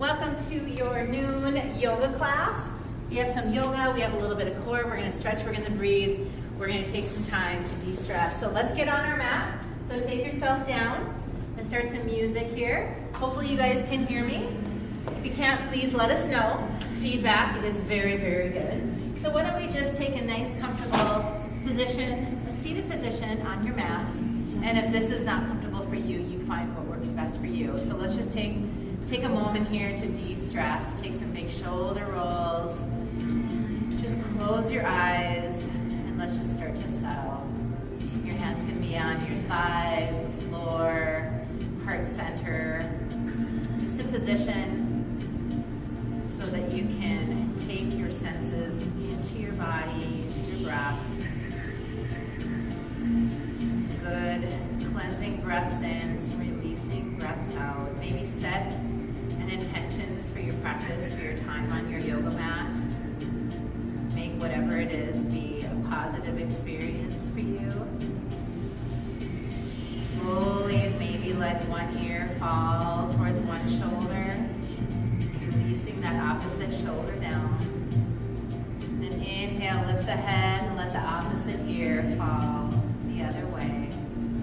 Welcome to your noon yoga class. We have some yoga, we have a little bit of core, we're gonna stretch, we're gonna breathe, we're gonna take some time to de-stress. So let's get on our mat. So take yourself down and start some music here. Hopefully you guys can hear me. If you can't, please let us know. Feedback is very, very good. So why don't we just take a nice comfortable position, a seated position on your mat. And if this is not comfortable for you, you find what works best for you. So let's just take a moment here to de-stress. Take some big shoulder rolls. Just close your eyes and let's just start to settle. Your hands can be on your thighs, the floor, heart center. Just a position so that you can take your senses into your body, into your breath. Some good cleansing breaths in, some releasing breaths out. Maybe set an intention for your practice, for your time on your yoga mat. Make whatever it is be a positive experience for you. Slowly, maybe let one ear fall towards one shoulder, releasing that opposite shoulder down. Then inhale, lift the head, and let the opposite ear fall the other way.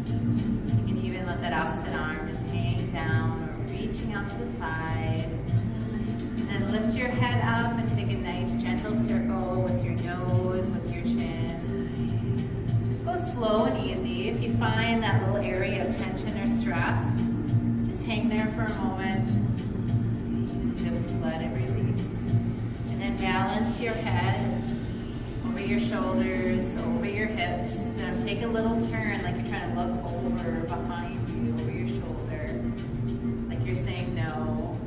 You can even let that opposite arm just hang down or reaching out to the side. And then lift your head up and take a nice gentle circle with your nose, with your chin. Just go slow and easy. If you find that little area of tension or stress, just hang there for a moment. Just let it release. And then balance your head over your shoulders, over your hips. Now take a little turn like you're trying to look over behind you, over your shoulder. Like you're saying no,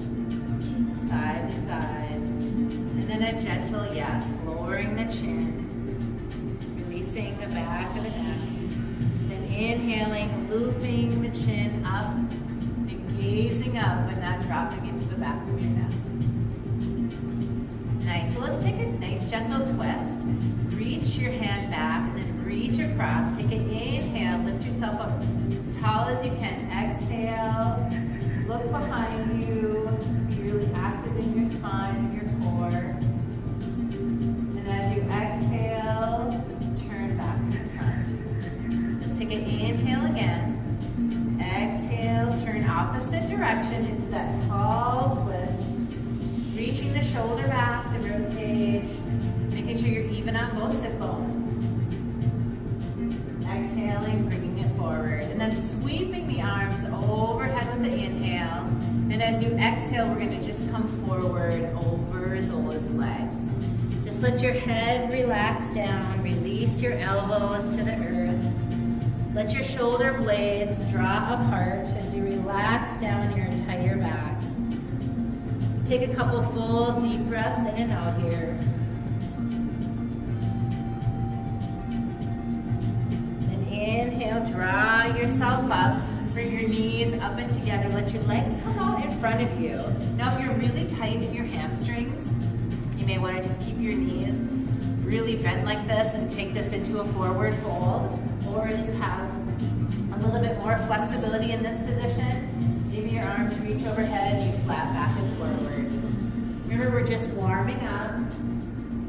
side to side. And then a gentle yes, lowering the chin, releasing the back of the neck. Then inhaling, looping the chin up, and gazing up and not dropping into the back of your neck. Nice, so let's take a nice gentle twist. Reach your hand back and then reach across. Take an inhale, lift yourself up as tall as you can. Exhale, look behind you. Be really active in your spine and your core. And as you exhale, turn back to the front. Let's take an inhale again. Exhale, turn opposite direction into that tall twist. Reaching the shoulder back, the rib cage. Making sure you're even on both sit bones. Exhaling, bringing it forward. And then sweeping the arms overhead with the inhale. And as you exhale, we're going to just come forward over those legs. Just let your head relax down. Release your elbows to the earth. Let your shoulder blades draw apart as you relax down your entire back. Take a couple full deep breaths in and out here. Inhale, draw yourself up, bring your knees up and together, let your legs come out in front of you. Now if you're really tight in your hamstrings, you may want to just keep your knees really bent like this and take this into a forward fold. Or if you have a little bit more flexibility in this position, maybe your arms reach overhead and you flat back and forward. Remember, we're just warming up.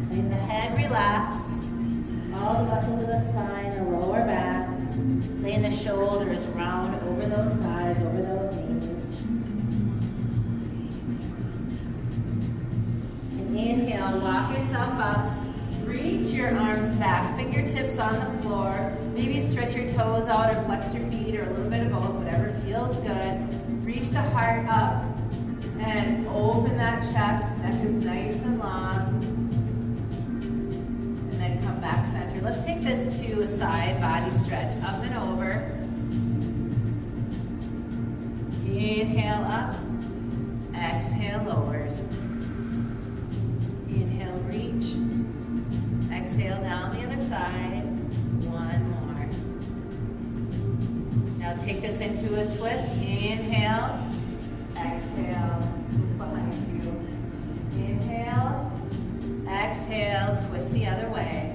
Letting the head relax. All the muscles of the spine, the lower back, laying the shoulders round over those thighs, over those knees. And inhale, walk yourself up, reach your arms back, fingertips on the floor, maybe stretch your toes out or flex your feet or a little bit of both, whatever feels good. Reach the heart up and open that chest, neck is nice and long. Back center. Let's take this to a side body stretch, up and over. Inhale up, exhale lowers. Inhale, reach. Exhale down the other side. One more. Now take this into a twist. Inhale, exhale, look behind you. Inhale, exhale, twist the other way.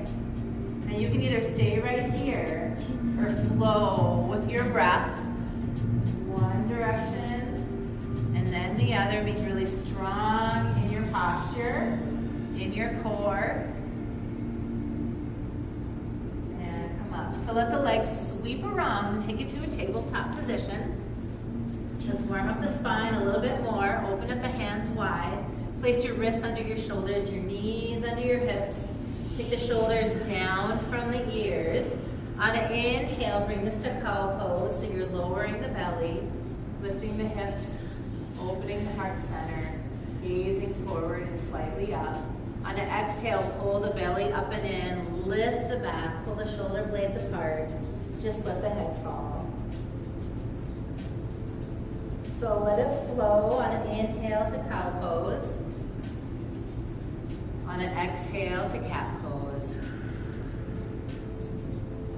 And you can either stay right here or flow with your breath. One direction and then the other. Be really strong. strong in your posture, in your core. And come up. So let the legs sweep around and take it to a tabletop position. Let's warm up the spine a little bit more. Open up the hands wide. Place your wrists under your shoulders, your knees under your hips. Take the shoulders down from the ears. On an inhale, bring this to cow pose, so you're lowering the belly, lifting the hips, opening the heart center, gazing forward and slightly up. On an exhale, pull the belly up and in, lift the back, pull the shoulder blades apart, just let the head fall. So let it flow on an inhale to cow pose. On an exhale to cat pose.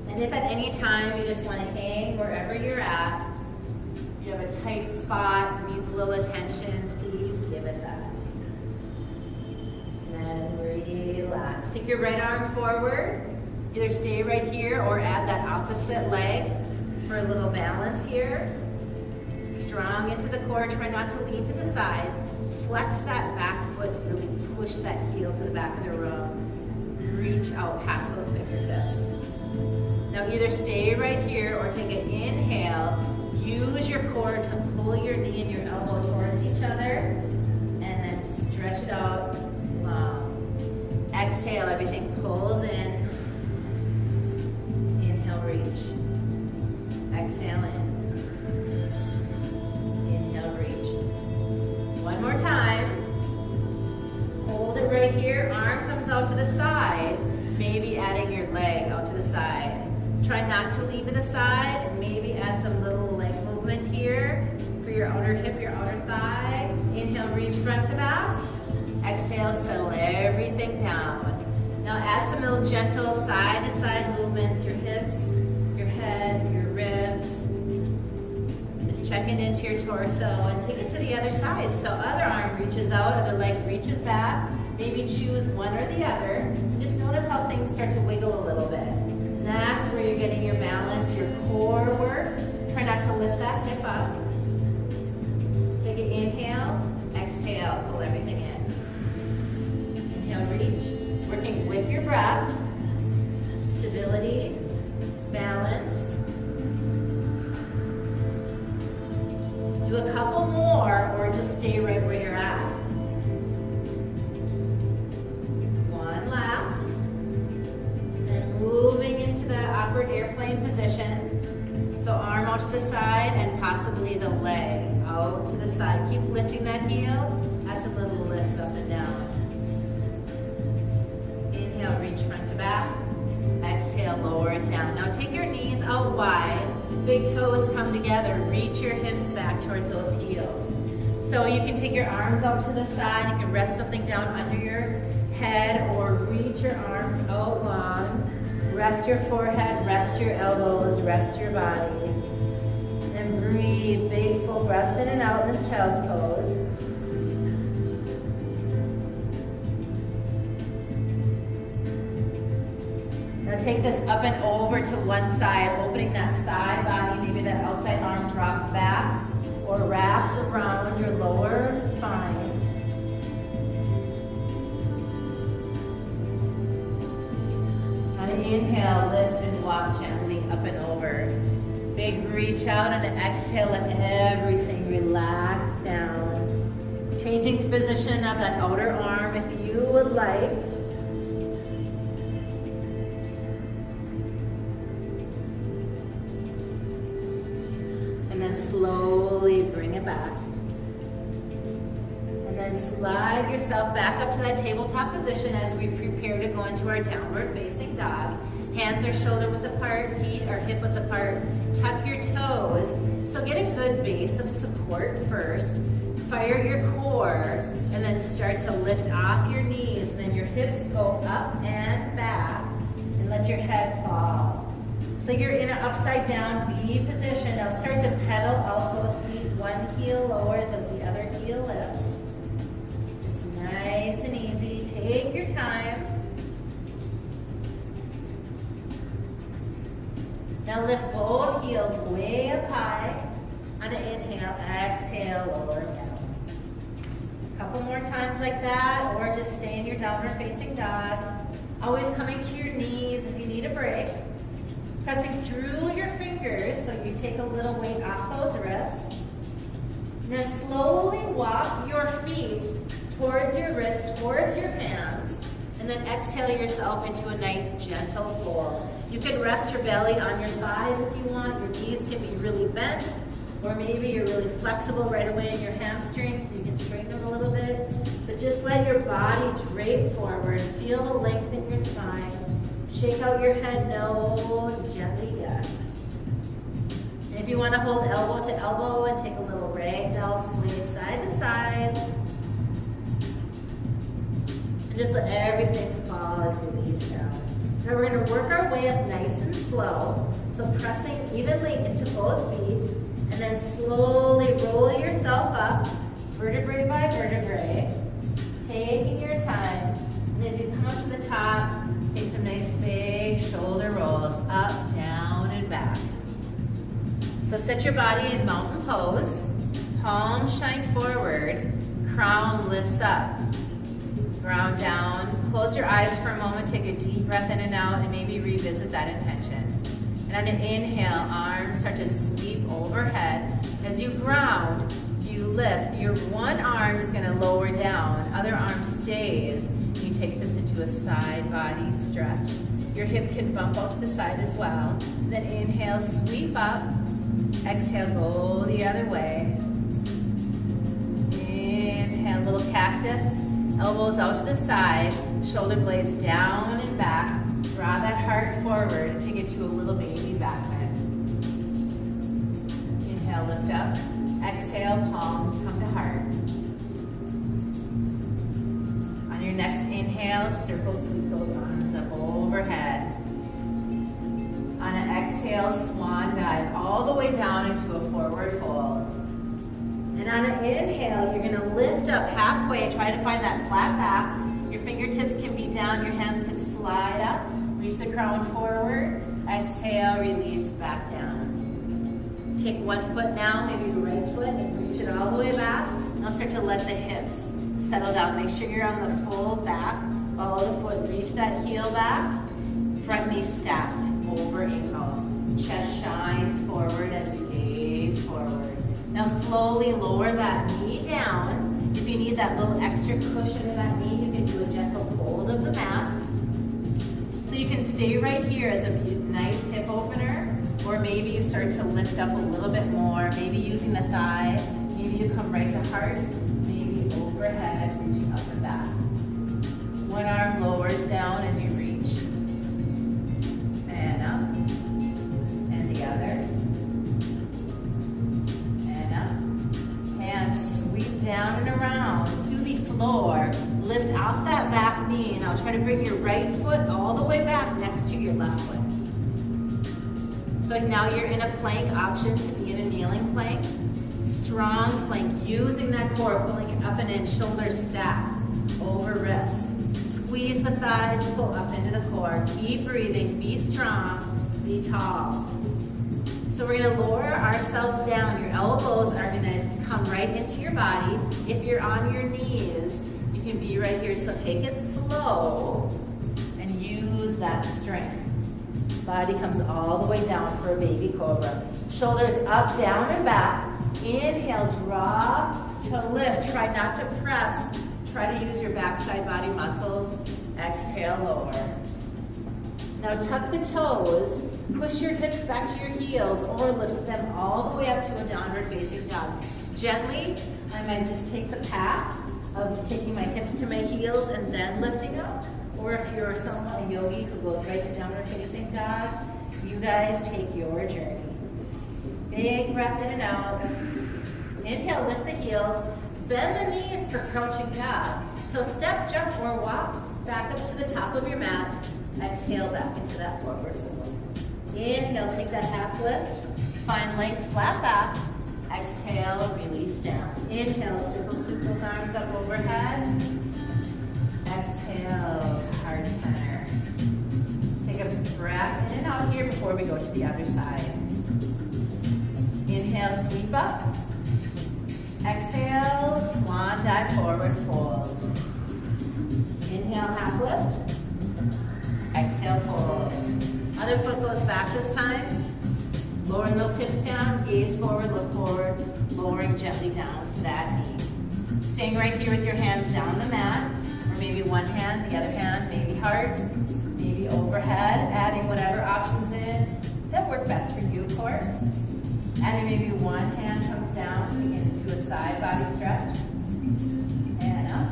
And if at any time you just want to hang wherever you're at, you have a tight spot, needs a little attention, please give it that. And then relax. Take your right arm forward. Either stay right here or add that opposite leg for a little balance here. Strong into the core, try not to lean to the side. Flex that back foot, really push that heel to the back of the room. Reach out past those fingertips. Now either stay right here or take an inhale. Use your core to pull your knee and your elbow towards each other. And then stretch it out long. Exhale, everything pulls in. Inhale, reach. Exhale in. One more time. Hold it right here. Arm comes out to the side. Maybe adding your leg out to the side. Try not to lean to the side, and maybe add some little leg movement here for your outer hip, your outer thigh. Inhale, reach front to back. Exhale, settle everything down. Now add some little gentle side to side movements, your hips, your head, your ribs. Checking into your torso and take it to the other side. So other arm reaches out, other leg reaches back. Maybe choose one or the other. Just notice how things start to wiggle a little bit. And that's where you're getting your balance, your core work. Try not to lift that hip up. Take an inhale, exhale, pull everything in. Inhale, reach. Working with your breath. Stability, balance. Do a couple more or just stay right where you're at. One last. And moving into the upward airplane position. So arm out to the side and possibly the leg out to the side. Keep lifting that heel. Add some little lifts up and down. Inhale, reach front to back. Exhale, lower it down. Now take your knees out wide. Big toes come together. Reach your hips back towards those heels. So you can take your arms out to the side. You can rest something down under your head or reach your arms out long. Rest your forehead, rest your elbows, rest your body. And breathe big full breaths in and out in this child's pose. Now take this up and over to one side, opening that side body. Maybe that outside arm drops back or wraps around your lower spine. On an inhale, lift and walk gently up and over. Big reach out, and an exhale, let everything relax down. Changing the position of that outer arm if you would like. And then slowly bring it back. And then slide yourself back up to that tabletop position as we prepare to go into our downward facing dog. Hands are shoulder width apart, feet are hip width apart. Tuck your toes. So get a good base of support first. Fire your core, and then start to lift off your knees. Then your hips go up and back, and let your head fall. So you're in an upside down V position. Now start to pedal out those feet. One heel lowers as the other heel lifts. Just nice and easy. Take your time. Now lift both heels way up high. On an inhale, exhale, lower down. couple more times like that, or just stay in your downward facing dog. Always coming to your knees if you need a break. Pressing through your fingers so you take a little weight off those wrists. And then slowly walk your feet towards your wrists, towards your hands. And then exhale yourself into a nice gentle fold. You can rest your belly on your thighs if you want. Your knees can be really bent. Or maybe you're really flexible right away in your hamstrings and you can straighten them a little bit. But just let your body drape forward. Feel the length in your spine. Shake out your head no, gently yes. And if you want to hold elbow to elbow and take a little ragdoll sway side to side. And just let everything fall and release down. Now we're going to work our way up nice and slow. So pressing evenly into both feet. And then slowly roll yourself up, vertebrae by vertebrae, taking your time. And as you come up to the top, take some nice big shoulder rolls, up, down, and back. So set your body in mountain pose. Palms shine forward, crown lifts up. Ground down, close your eyes for a moment, take a deep breath in and out, and maybe revisit that intention. And on an inhale, arms start to sweep overhead. As you ground, you lift. Your one arm is going to lower down, other arm stays. You take this into a side body stretch. Your hip can bump out to the side as well. Then inhale, sweep up. Exhale, go the other way. Inhale, little cactus. Elbows out to the side, shoulder blades down and back. Draw that heart forward and take it to a little baby back bend. Inhale, lift up. Exhale, palms come to heart. On your next inhale, circle, sweep those arms up overhead. On an exhale, swan dive all the way down into a forward fold. And on an inhale, you're going to lift up halfway. Try to find that flat back. Your fingertips can be down. Your hands can slide up. Reach the crown forward. Exhale, release back down. Take one foot now, maybe the right foot, and reach it all the way back. Now start to let the hips settle down. Make sure you're on the full back. Follow the foot. Reach that heel back. Front knee stacked over ankle. Chest shines forward as you gaze forward. Now slowly lower that knee down. If you need that little extra cushion in that knee, you can do a gentle fold of the mat. So you can stay right here as a nice hip opener, or maybe you start to lift up a little bit more, maybe using the thigh. Maybe you come right to heart, maybe overhead, reaching up and back. One arm lowers down as you reach. And up. And the other. Down and around to the floor. Lift off that back knee. Now try to bring your right foot all the way back next to your left foot. So now you're in a plank option to be in a kneeling plank. Strong plank, using that core, pulling it up and in, shoulders stacked over wrists. Squeeze the thighs, pull up into the core. Keep breathing, be strong, be tall. So we're going to lower ourselves down. Your elbows are going to come right into your body. If you're on your knees, you can be right here. So take it slow and use that strength. Body comes all the way down for a baby cobra. Shoulders up, down, and back. Inhale, drop to lift. Try not to press. Try to use your backside body muscles. Exhale, lower. Now tuck the toes. Push your hips back to your heels or lift them all the way up to a downward facing dog. Gently, I might just take the path of taking my hips to my heels and then lifting up. Or if you're someone, a yogi who goes right to downward facing dog, you guys take your journey. Big breath in and out. Inhale, lift the heels. Bend the knees for crouching dog. So step, jump, or walk back up to the top of your mat. Exhale back into that forward fold. Inhale, take that half lift. Find length, flat back. Exhale, release down. Inhale, circle, sweep those arms up overhead. Exhale to heart center. Take a breath in and out here before we go to the other side. Inhale, sweep up. Exhale, swan dive back, forward fold. Inhale, half lift. Exhale, fold. Other foot goes back this time. Lowering those hips down, gaze forward, look forward, lowering gently down to that knee. Staying right here with your hands down the mat, or maybe one hand, the other hand, maybe heart, maybe overhead, adding whatever options in that work best for you, of course. Adding maybe one hand comes down, taking it into a side body stretch. And up.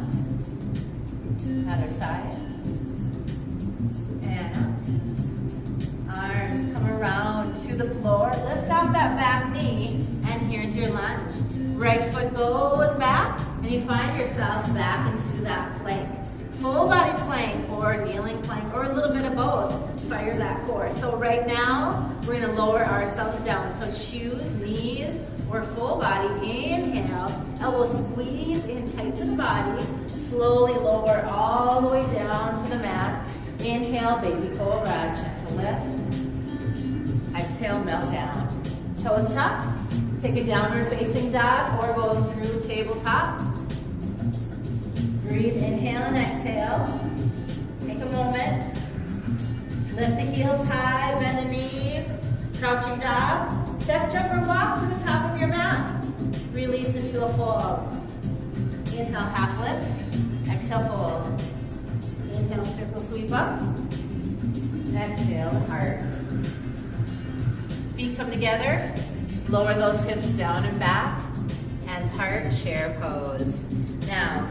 Other side. And up. Arms come around to the floor. Lift off that back knee, and here's your lunge. Right foot goes back, and you find yourself back into that plank. Full body plank or kneeling plank or a little bit of both. Fire that core. So right now, we're gonna lower ourselves down. So choose knees or full body. Inhale, elbows squeeze in tight to the body. Slowly lower all the way down to the mat. Inhale, baby cobra, gentle lift. Exhale, melt down. Toes tuck. Take a downward facing dog or go through tabletop. Breathe, inhale and exhale. Take a moment. Lift the heels high, bend the knees. Crouching dog. Step, jump, or walk to the top of your mat. Release into a fold. Inhale, half lift. Exhale, fold. Inhale, circle sweep up. Exhale, heart. Feet come together. Lower those hips down and back. Hands, heart, chair pose. Now,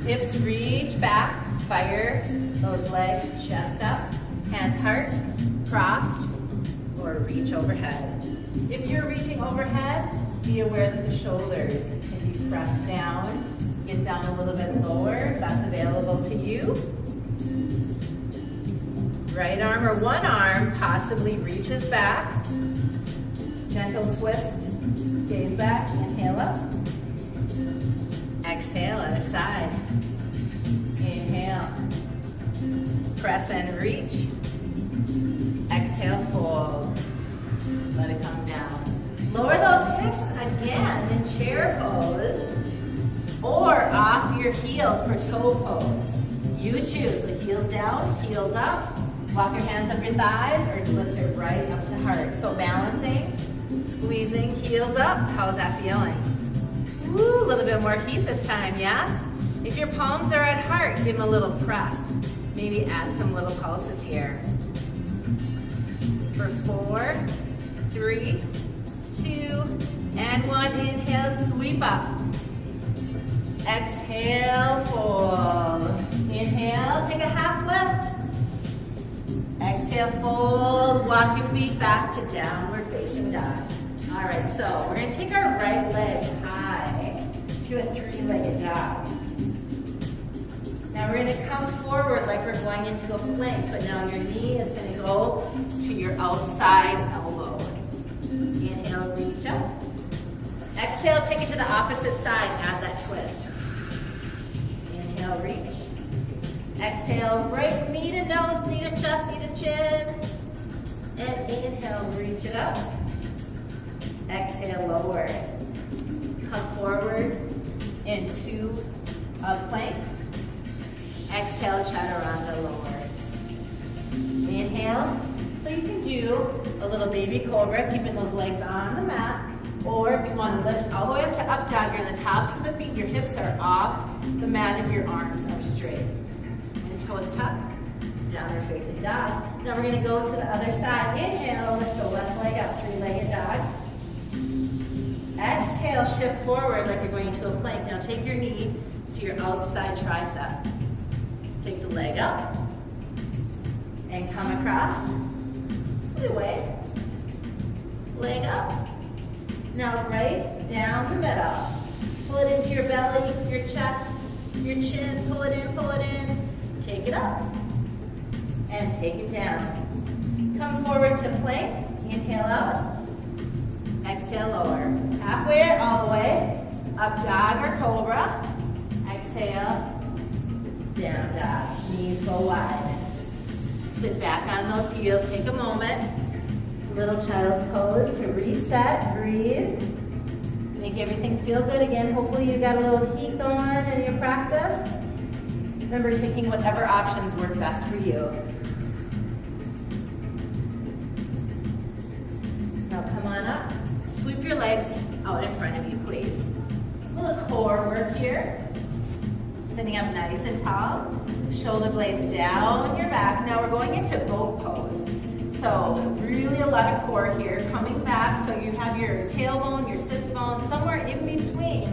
hips reach back. Fire those legs, chest up. Hands, heart, crossed, or reach overhead. If you're reaching overhead, be aware that the shoulders can be pressed down. Get down a little bit lower if that's available to you. Right arm or one arm possibly reaches back. Gentle twist, gaze back, inhale up. Exhale, other side. Inhale. Press and reach. Exhale, fold. Let it come down. Lower those hips again in chair pose or off your heels for toe pose. You choose. So heels down, heels up. Walk your hands up your thighs or lift it right up to heart. So balancing, squeezing, heels up. How's that feeling? Ooh, a little bit more heat this time, yes? If your palms are at heart, give them a little press. Maybe add some little pulses here. For 4, 3, 2, and 1. Inhale, sweep up. Exhale, fold. Inhale, take a half lift. Exhale, fold. Walk your feet back to downward facing dog. All right, so we're gonna take our right leg high to a 3-legged dog. Now we're gonna come forward like we're going into a plank, but now your knee is gonna go to your outside elbow. Inhale, reach up. Exhale, take it to the opposite side, add that twist. Inhale, reach. Exhale, right knee to nose, knee to chest, knee to chin. And inhale, reach it up. Exhale, lower. Come forward into a plank. Exhale, chaturanga, lower. Inhale. So you can do a little baby cobra, keeping those legs on the mat. Or if you want to lift all the way up to up dog, you're on the tops of the feet, your hips are off the mat if your arms are straight. And toes tuck, downward facing dog. Now we're going to go to the other side. Inhale, lift the left leg up, 3-legged dog. Exhale, shift forward like you're going into a plank. Now take your knee to your outside tricep. Take the leg up and come across. Put it away. Leg up. Now right down the middle. Pull it into your belly, your chest, your chin. Pull it in. Take it up. And take it down. Come forward to plank. Inhale out. Exhale, lower. Halfway or all the way. Up dog or cobra. Exhale. Down dog. Knees go wide. Sit back on those heels. Take a moment. Little child's pose to reset. Breathe. Make everything feel good again. Hopefully you got a little heat going in your practice. Remember, taking whatever options work best for you. Now come on up. Sweep your legs out in front of you, please. A little core work here. Sitting up nice and tall. Shoulder blades down your back. Now we're going into boat pose. So really a lot of core here. Coming back, so you have your tailbone, your sits bone, somewhere in between.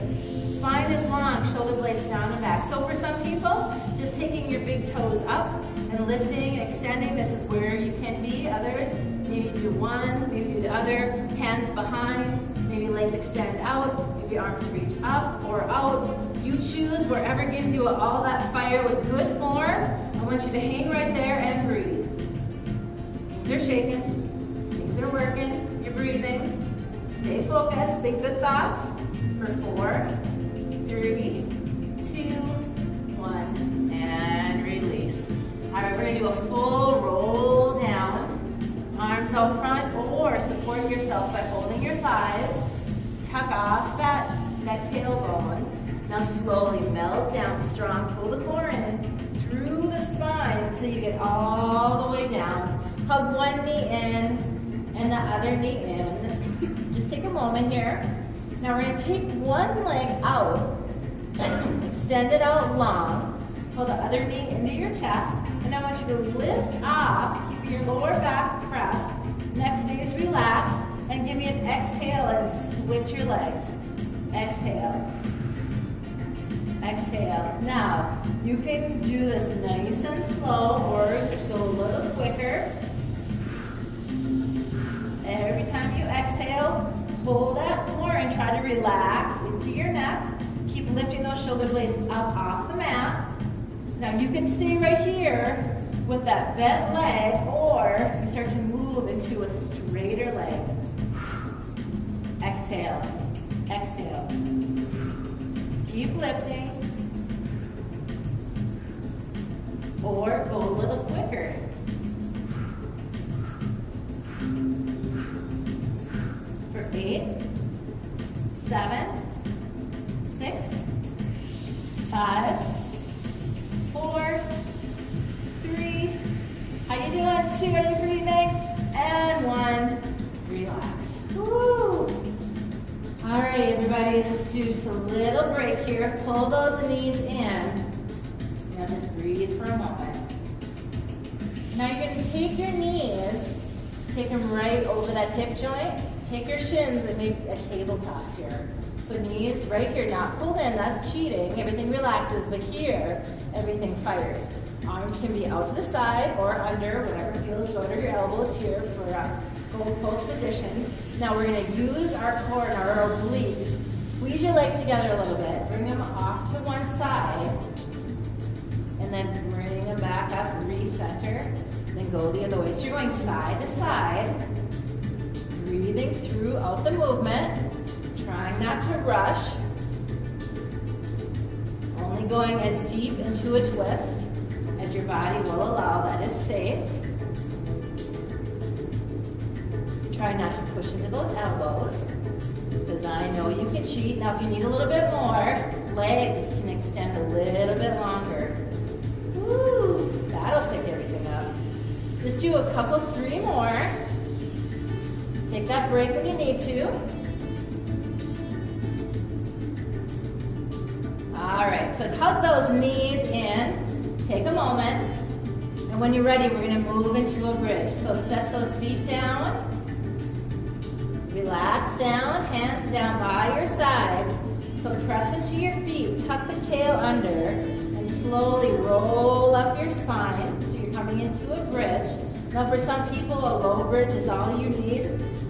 Spine is long, shoulder blades down and back. So for some people, just taking your big toes up and lifting and extending. This is where you can be. Others, maybe do one, maybe do the other. Hands behind, maybe legs extend out, maybe arms reach up or out. You choose wherever gives you all that fire with good form. I want you to hang right there and breathe. Things are shaking, things are working, you're breathing. Stay focused, think good thoughts. For 4, 3, 2, 1, and release. All right, we're gonna do a full roll down. Arms out front, or support yourself by holding your thighs. Tuck off that tailbone. Now slowly melt down strong. Pull the core in through the spine until you get all the way down. Hug one knee in and the other knee in. Just take a moment here. Now we're going to take one leg out, extend it out long, pull the other knee into your chest, and I want you to lift up, keep your lower back pressed, neck stays relaxed, and give me an exhale and switch your legs. Exhale. Exhale. Now, you can do this nice and slow or just go a little quicker. Every time you exhale, pull that core and try to relax into your neck. Keep lifting those shoulder blades up off the mat. Now you can stay right here with that bent leg, or you start to move into a straighter leg. Exhale, exhale. Keep lifting. Or go a little quicker. For 8, 7, 6, 5, 4, 3. How you doing? 2, are you breathing? And 1, relax. Woo! All right, everybody, let's do just a little break here. Pull those knees in. Now just breathe for a moment. Now you're going to take your knees, take them right over that hip joint. Take your shins and make a tabletop here. So knees right here, not pulled in, that's cheating. Everything relaxes, but here, everything fires. Arms can be out to the side or under, whatever feels good, or your elbows here for a gold post position. Now we're going to use our core and our obliques. Squeeze your legs together a little bit. Bring them off to one side. And then bring them back up, recenter. Then go the other way. So you're going side to side. Breathing throughout the movement. Trying not to rush. Only going as deep into a twist as your body will allow. That is safe. Try not to push into those elbows, because I know you can cheat. Now if you need a little bit more, legs can extend a little bit longer. Woo, that'll pick everything up. Just do a couple, 3 more. Take that break when you need to. All right, so hug those knees in. Take a moment. And when you're ready, we're going to move into a bridge. So set those feet down. Relax down, hands down by your sides. So press into your feet, tuck the tail under, and slowly roll up your spine. So you're coming into a bridge. Now for some people, a low bridge is all you need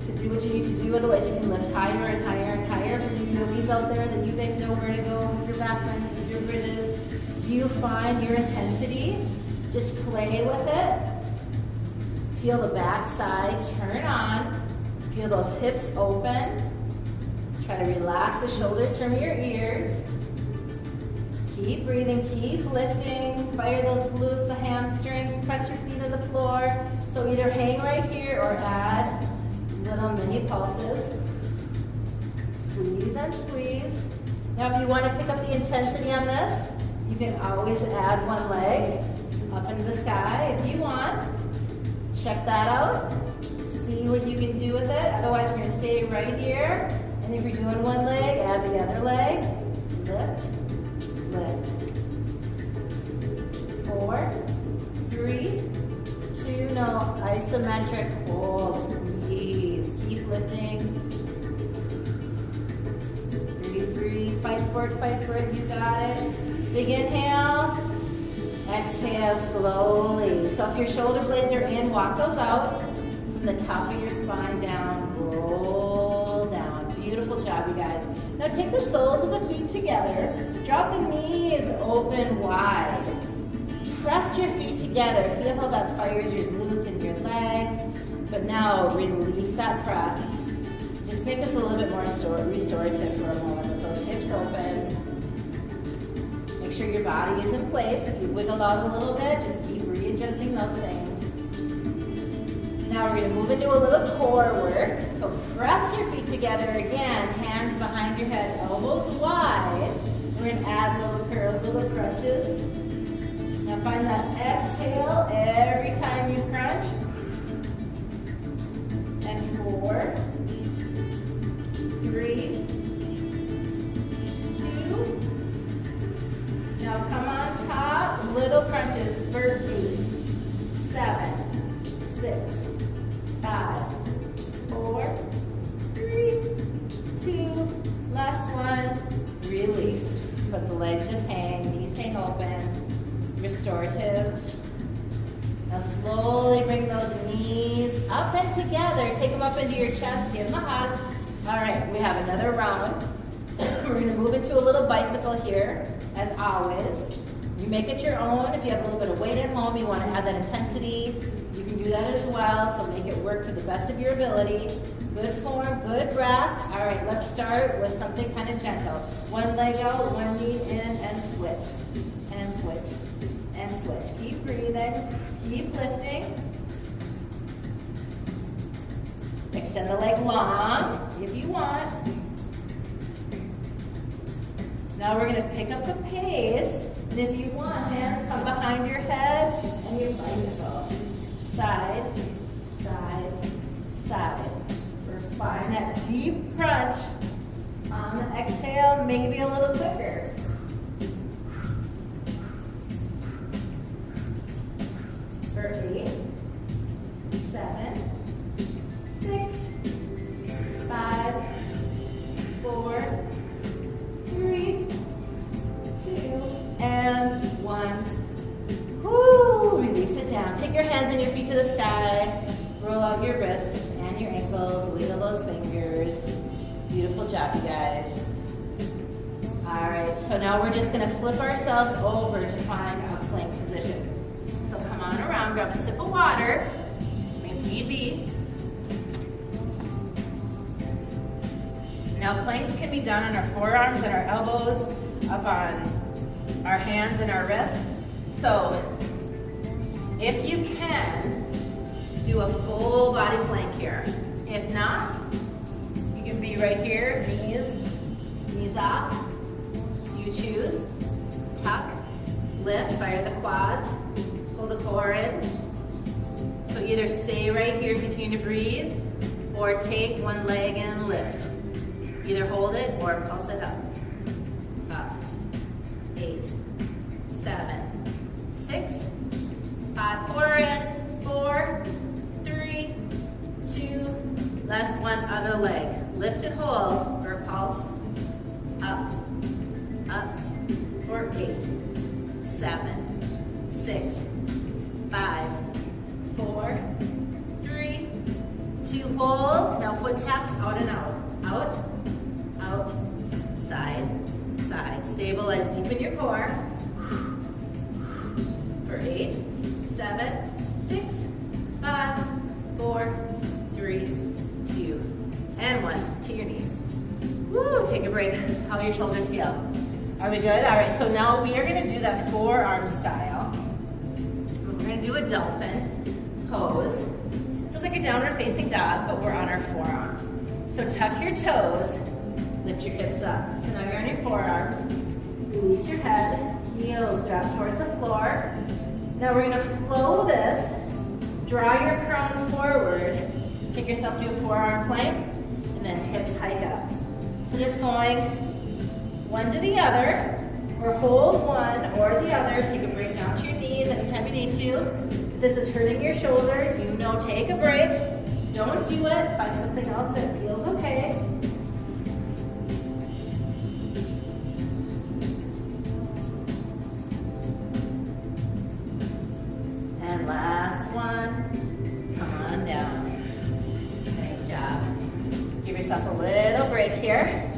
to do what you need to do. Otherwise, you can lift higher and higher and higher. For you yogis out there that you guys know where to go with your back bends, with your bridges. You find your intensity. Just play with it. Feel the back side turn on. Feel those hips open. Try to relax the shoulders from your ears. Keep breathing, keep lifting. Fire those glutes, the hamstrings. Press your feet to the floor. So either hang right here or add little mini pulses. Squeeze and squeeze. Now if you want to pick up the intensity on this, you can always add one leg up into the sky if you want. Check that out. See what you can do with it. Otherwise, we're going to stay right here. And if you're doing one leg, add the other leg. Lift, lift. 4, 3, 2, no, isometric, hold, squeeze. Keep lifting. Breathe, breathe. Fight for it, you got it. Big inhale. Exhale slowly. So if your shoulder blades are in, walk those out from the top of your spine down. Roll down. Beautiful job, you guys. Now take the soles of the feet together. Drop the knees open wide. Press your feet together. Feel how that fires your glutes and your legs. But now release that press. Just make this a little bit more restorative for a moment with those hips open. Make sure your body is in place. If you wiggled out a little bit, just keep readjusting those things. Now we're going to move into a little core work. So press your feet together again, hands behind your head, elbows wide. We're going to add little curls, little crunches. Now find that exhale every time you crunch. And 4, 3, 2. Now come on top, little crunches, burpee. 7, 6, 5, 4, 3, 2, last one, release. Let the legs just hang, knees hang open, restorative. Now slowly bring those knees up and together, take them up into your chest, give them a hug. All right, we have another round. We're gonna move into a little bicycle here, as always. You make it your own. If you have a little bit of weight at home, you wanna add that intensity, you can do that as well, so make it work to the best of your ability. Good form, good breath. All right, let's start with something kind of gentle. One leg out, one knee in, and switch, and switch, and switch. Keep breathing, keep lifting. Extend the leg long, if you want. Now we're gonna pick up the pace, and if you want, hands come behind your head, and your bicycle. Side, side, side. Find that deep crunch on the exhale, maybe a little quicker. For 8, 7, 6, 5, 4, 3, 2, and 1. Woo! Release it down. Take your hands and your feet to the sky. Roll out your wrists and your ankles, wiggle those fingers. Beautiful job, you guys. All right, so now we're just gonna flip ourselves over to find a plank position. So come on around, grab a sip of water, if need be. Now planks can be done on our forearms and our elbows, up on our hands and our wrists. So if you can, do a full body plank here. If not, you can be right here, knees up. You choose. Tuck, lift, fire the quads, pull the core in. So either stay right here, continue to breathe, or take one leg and lift. Either hold it or pulse it up. Up. 8, 7, 6, 5, core in, 4, 3, 2, last one, other leg. Lift and hold for a pulse. Up, up, for 8, 7, 6, 5, 4, 3, 2, hold. Now foot taps out and out. Out, out, side, side. Stabilize, deepen your core. For 8, 7, 6, 5, 4, 3, 2, and 1. To your knees. Woo, take a break. How are your shoulders feel? Are we good? All right, so now we are gonna do that forearm style. We're gonna do a dolphin pose. So it's like a downward facing dog, but we're on our forearms. So tuck your toes, lift your hips up. So now you're on your forearms. Release your head, heels drop towards the floor. Now we're gonna flow this. Draw your crown forward. Take yourself to a forearm plank, and then hips hike up. So just going one to the other, or hold one or the other. Take a break down to your knees anytime you need to. If this is hurting your shoulders, you know, take a break. Don't do it. Find something else that feels okay. And last one. Come on down. Nice job. Give yourself a little break here.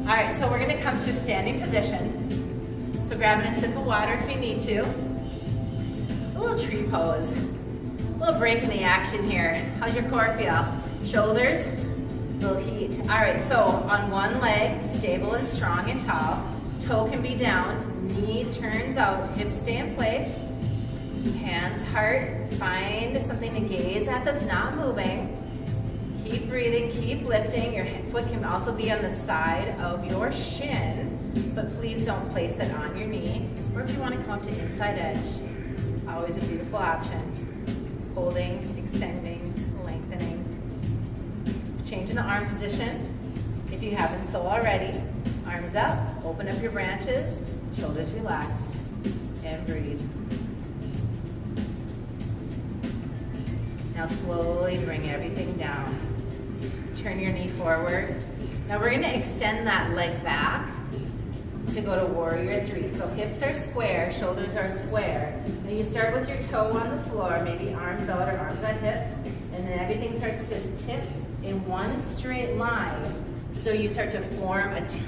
All right, so we're gonna come to a standing position. So grabbing a sip of water if you need to. A little tree pose. A little break in the action here. How's your core feel? Shoulders, a little heat. All right, so on one leg, stable and strong and tall. Toe can be down, knee turns out, hips stay in place. Hands, heart, find something to gaze at that's not moving. Keep breathing, keep lifting. Your foot can also be on the side of your shin, but please don't place it on your knee. Or if you want to come up to inside edge, always a beautiful option. Holding, extending, lengthening. Changing the arm position. If you haven't so already, arms up, open up your branches, shoulders relaxed, and breathe. Now slowly bring everything down. Turn your knee forward. Now we're gonna extend that leg back to go to warrior three. So hips are square, shoulders are square. Now you start with your toe on the floor, maybe arms out or arms at hips, and then everything starts to tip in one straight line. So you start to form a T.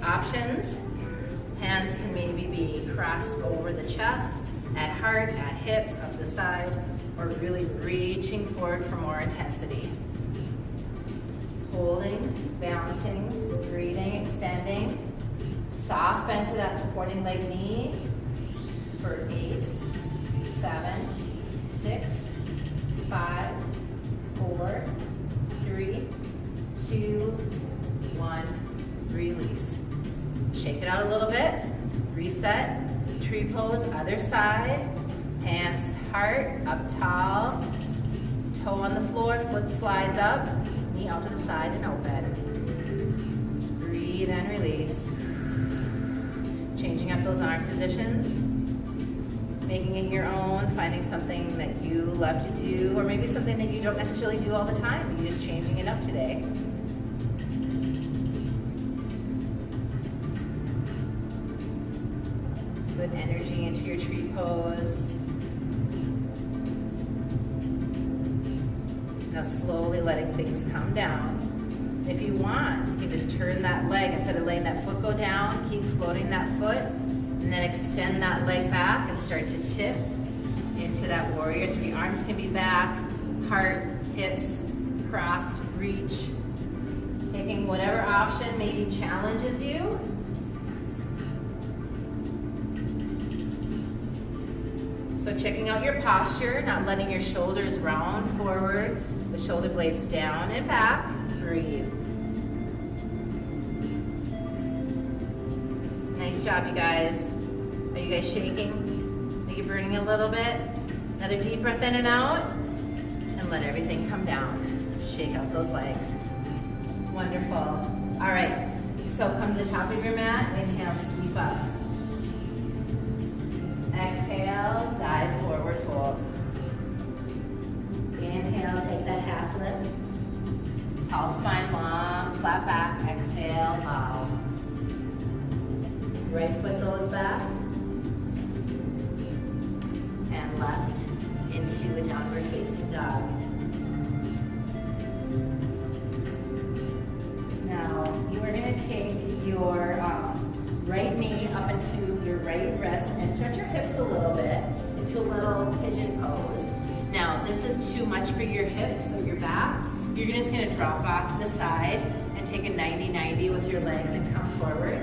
Options, hands can maybe be crossed over the chest, at heart, at hips, up to the side, or really reaching forward for more intensity. Holding, balancing, breathing, extending. Soft bend to that supporting leg knee for 8, 7, 6, 5, 4, 3, 2, 1. Release. Shake it out a little bit. Reset. Tree pose, other side. Hands, heart, up tall. Toe on the floor, foot slides up. Knee out to the side and open. Just breathe and release. Changing up those arm positions. Making it your own, finding something that you love to do, or maybe something that you don't necessarily do all the time. You're just changing it up today. Good energy into your tree pose. Now slowly letting things come down. If you want, you can just turn that leg, instead of letting that foot go down, keep floating that foot, and then extend that leg back and start to tip into that warrior three. Arms can be back, heart, hips, crossed, reach. Taking whatever option maybe challenges you. So checking out your posture, not letting your shoulders round forward, the shoulder blades down and back. Breathe. Nice job, you guys. Are you guys shaking? Are you burning a little bit? Another deep breath in and out. And let everything come down. Shake out those legs. Wonderful. All right, so come to the top of your mat. Inhale, sweep up. Exhale, dive forward fold. Inhale, take that half lift. Tall spine, long, flat back. Exhale, bow. Right foot goes back. And left into a downward facing dog. Now, you are going to take your right knee up into your right wrist and stretch your hips a little bit into a little pigeon pose. Now, this is too much for your hips or your back. You're just going to drop off to the side and take a 90-90 with your legs and come forward.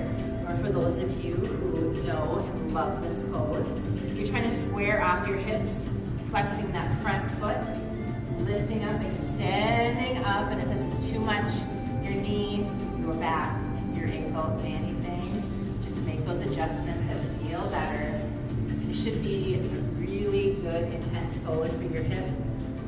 Or for those of you who know and love this pose, you're trying to square off your hips, flexing that front foot, lifting up, extending up, and if this is too much, your knee, your back your ankle, anything. Just make those adjustments that feel better. It should be a really good, intense pose for your hip.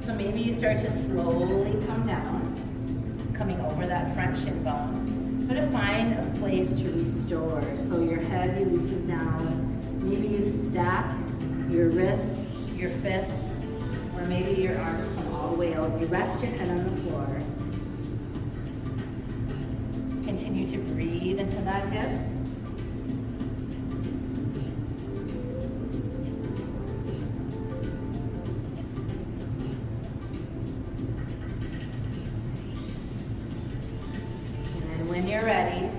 So maybe you start to slowly come down, coming over that front shin bone. But to find a place to restore. So your head releases down. Maybe you stack your wrists, your fists, or maybe your arms come all the way out. You rest your head on the floor. Continue to breathe into that hip. When you're ready,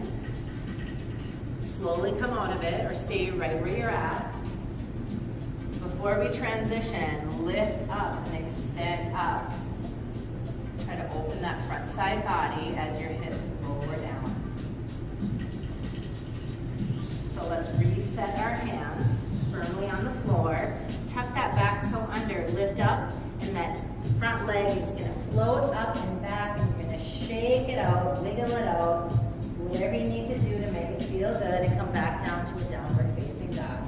slowly come out of it or stay right where you're at. Before we transition, lift up and extend up. Try to open that front side body as your hips lower down. So let's reset our hands firmly on the floor. Tuck that back toe under, lift up, and that front leg is going to float up and back, and you're going to shake it out, wiggle it out, whatever you need to do to make it feel good, and come back down to a downward facing dog.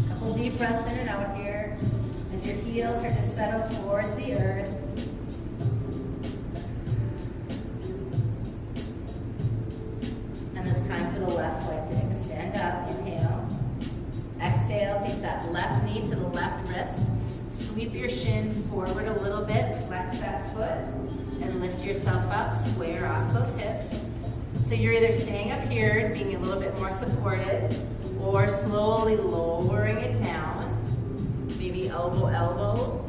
A couple deep breaths in and out here as your heels start to settle towards the earth. And it's time for the left leg to extend up. Inhale. Exhale, take that left knee to the left wrist. Sweep your shin forward a little bit, flex that foot, and lift yourself up, square off those hips. So you're either staying up here, being a little bit more supported, or slowly lowering it down. Maybe elbow, elbow.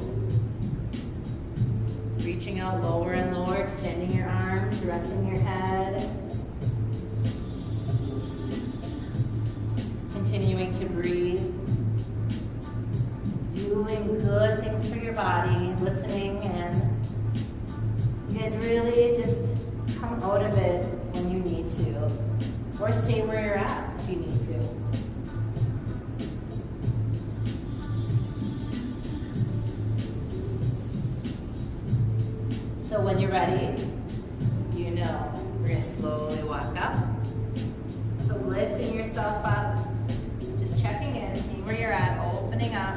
Reaching out lower and lower, extending your arms, resting your head. Continuing to breathe. Doing good things for your body, listening, and you guys really just come out of it when you need to, or stay where you're at if you need to. So when you're ready, you know we're going to slowly walk up. So lifting yourself up, just checking in, seeing where you're at, opening up.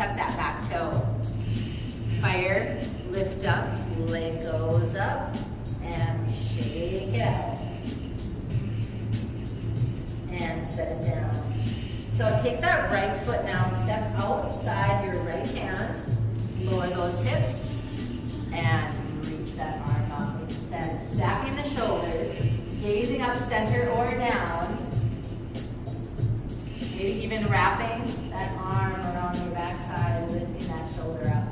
Tuck that back toe. Fire, lift up, leg goes up, and we shake it out. And set it down. So take that right foot now and step outside your right hand. Lower those hips, and reach that arm up. Extend, stacking the shoulders, gazing up center or down. Maybe even wrapping that arm around your backside, lifting that shoulder up.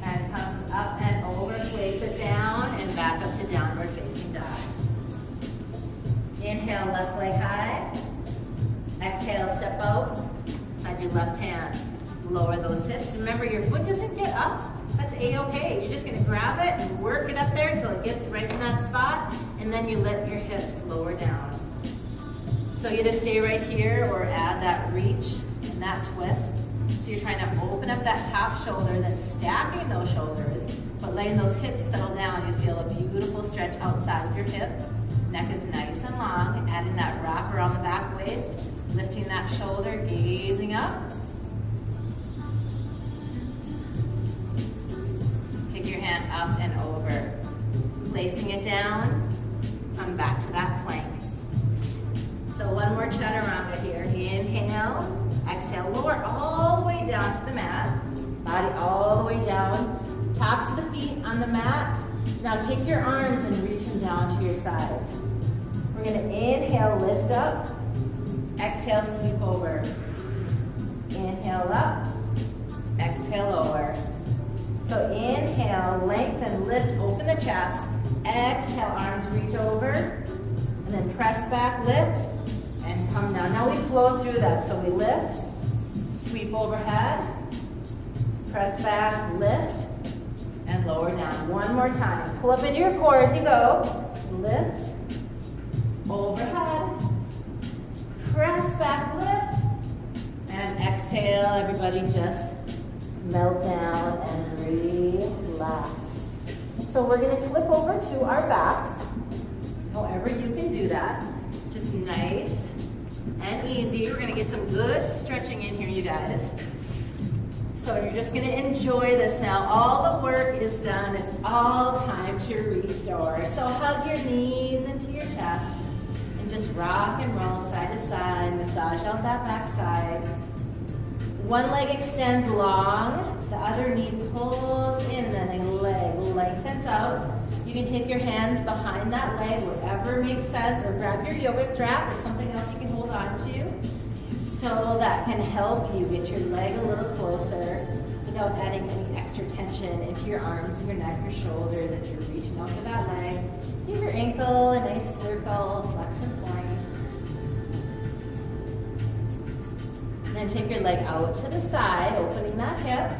And comes up and over, place it down, and back up to downward facing dog. Inhale, left leg high. Exhale, step out. Side your left hand. Lower those hips. Remember, your foot doesn't get up. That's A-okay. You're just going to grab it and work it up there until it gets right in that spot, and then you let your hips lower down. So either stay right here or add that reach and that twist. So you're trying to open up that top shoulder, then stacking those shoulders, but letting those hips settle down. You feel a beautiful stretch outside of your hip. Neck is nice and long. Adding that wrap around the back waist, lifting that shoulder, gazing up. Take your hand up and over. Placing it down, come back to that plank. So one more chaturanga here. Inhale, exhale, lower all the way down to the mat. Body all the way down. Tops of the feet on the mat. Now take your arms and reach them down to your sides. We're going to inhale, lift up. Exhale, sweep over. Inhale up. Exhale, lower. So inhale, lengthen, lift, open the chest. Exhale, arms reach over. And then press back, lift, and come down. Now we flow through that. So we lift, sweep overhead, press back, lift, and lower down. One more time. Pull up into your core as you go. Lift, overhead, Press back, lift. And exhale, everybody just melt down and relax. So we're gonna flip over to our backs. However you can do that. Just nice and easy. We're gonna get some good stretching in here, you guys. So you're just gonna enjoy this now. All the work is done. It's all time to restore. So hug your knees into your chest and just rock and roll side to side. Massage out that back side. One leg extends long, the other knee pulls in, and then the leg lengthens out. You can take your hands behind that leg, whatever makes sense, or grab your yoga strap or something else you can hold on to. So that can help you get your leg a little closer without adding any extra tension into your arms, your neck, your shoulders as you're reaching out for that leg. Give your ankle a nice circle, flex and point. And then take your leg out to the side, opening that hip.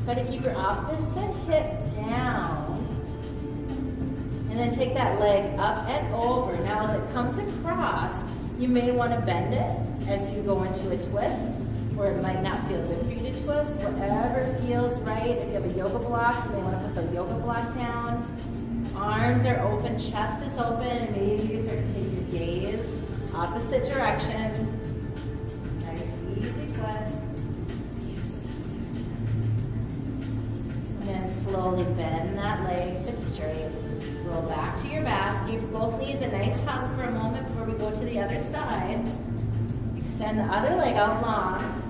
Try to keep your opposite hip down. And then take that leg up and over. Now as it comes across, you may want to bend it as you go into a twist, or it might not feel good for you to twist. Whatever feels right. If you have a yoga block, you may want to put the yoga block down. Arms are open, chest is open, and maybe you start to take your gaze opposite direction. Nice, easy twist. And then slowly bend that leg, fit straight. Roll back to your back. Give both knees a nice hug for a moment before we go to the other side. Extend the other leg out long.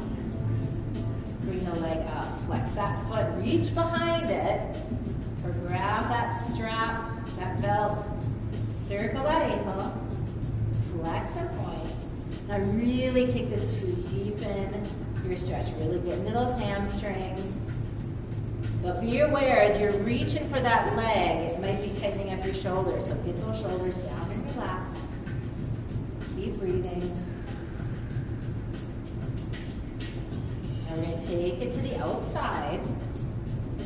Bring the leg up. Flex that foot. Reach behind it. Or grab that strap, that belt. Circle that ankle. Flex and point. Now really take this to deepen your stretch. Really get into those hamstrings. But be aware as you're reaching for that leg, it might be tightening up your shoulders. So get those shoulders down and relaxed. Keep breathing. Now we're going to take it to the outside.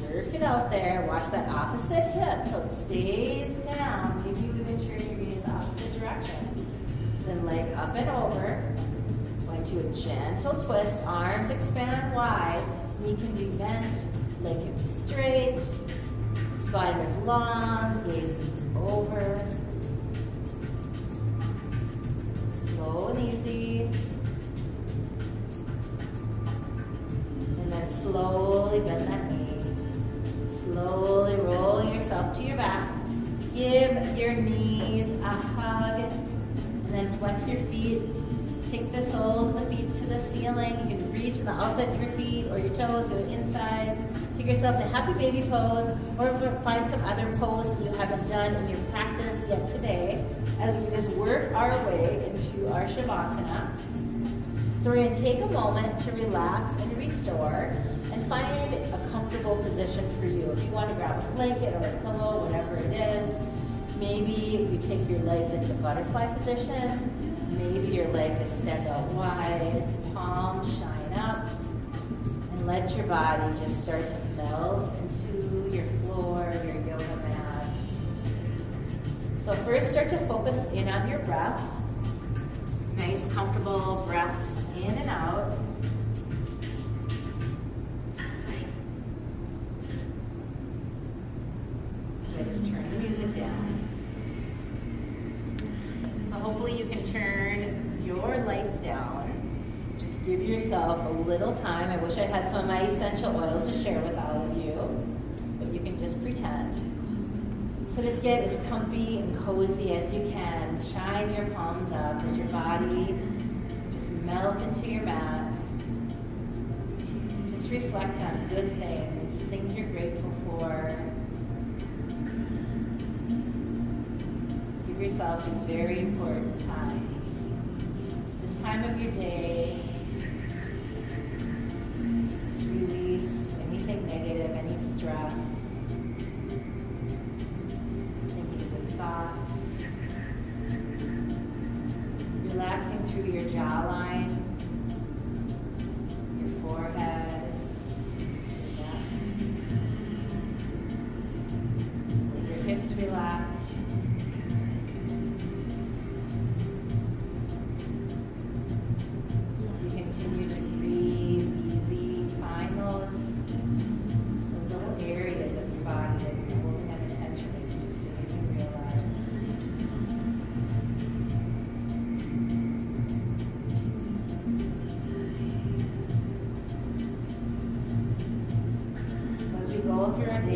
Work it out there. Watch that opposite hip so it stays down. Maybe you even turn your gaze the opposite direction. Then leg up and over. Going to a gentle twist. Arms expand wide. Knee can be bent. Leg can be straight, spine is long, gaze over. Slow and easy. And then slowly bend that knee. Slowly roll yourself to your back. Give your knees a hug. And then flex your feet. Take the soles of the feet to the ceiling. You can reach on the outsides of your feet or your toes to the insides. Take yourself to happy baby pose, or find some other pose that you haven't done in your practice yet today as we just work our way into our Shavasana. So we're going to take a moment to relax and restore and find a comfortable position for you. If you want to grab a blanket or a pillow, whatever it is, maybe you take your legs into butterfly position. Maybe your legs extend out wide, palms shine up, and let your body just start to melt into your floor, your yoga mat. So first start to focus in on your breath. Nice, comfortable breaths in and out. So I just turn the music down. So hopefully you can turn your lights down. Just give yourself a little time. I wish I had some of my essential oils to share with all of you, but you can just pretend. So just get as comfy and cozy as you can. Shine your palms up. Let your body just melt into your mat. Just reflect on good things, things you're grateful for. Give yourself these very important times. This time of your day, just release anything negative, any stress, thinking good thoughts. Relaxing through your jawline, your forehead, your neck. Let your hips relax.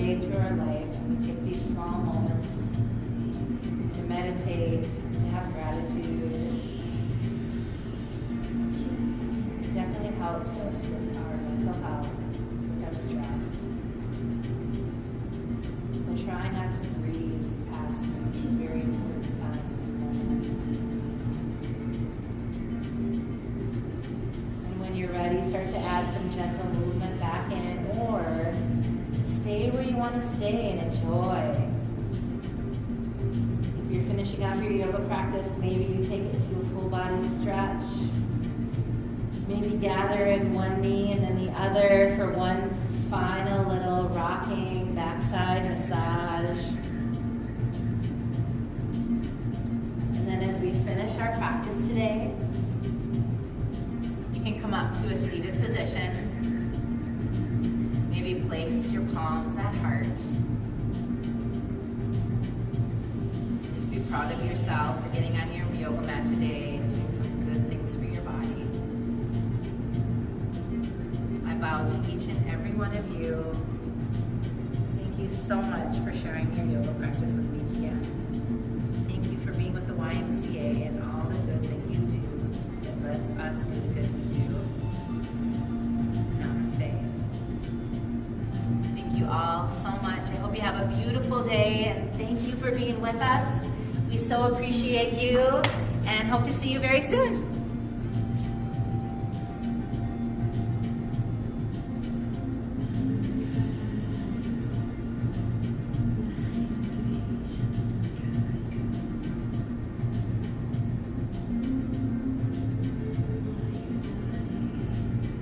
day through our life, and we take these small moments to meditate, to have gratitude. It definitely helps us with our mental health, with our stress. So try not to breeze past these very important times, these moments. And when you're ready, start to add some gentle movement back in, or stay where you want to stay and enjoy. If you're finishing off your yoga practice, maybe you take it to a full body stretch. Maybe gather in one knee and then the other for one final little rocking backside massage. And then as we finish our practice today, you can come up to a seated position. Maybe place your palms at heart. Just be proud of yourself for getting on your yoga mat today and doing some good things for your body. I bow to each and every one of you. Thank you so much for sharing your yoga practice with me today. Thank you for being with the YMCA and all the good that you do that lets us do the good we do. Namaste. Thank you all so much. I hope you have a beautiful day, and thank you for being with us. We so appreciate you and hope to see you very soon.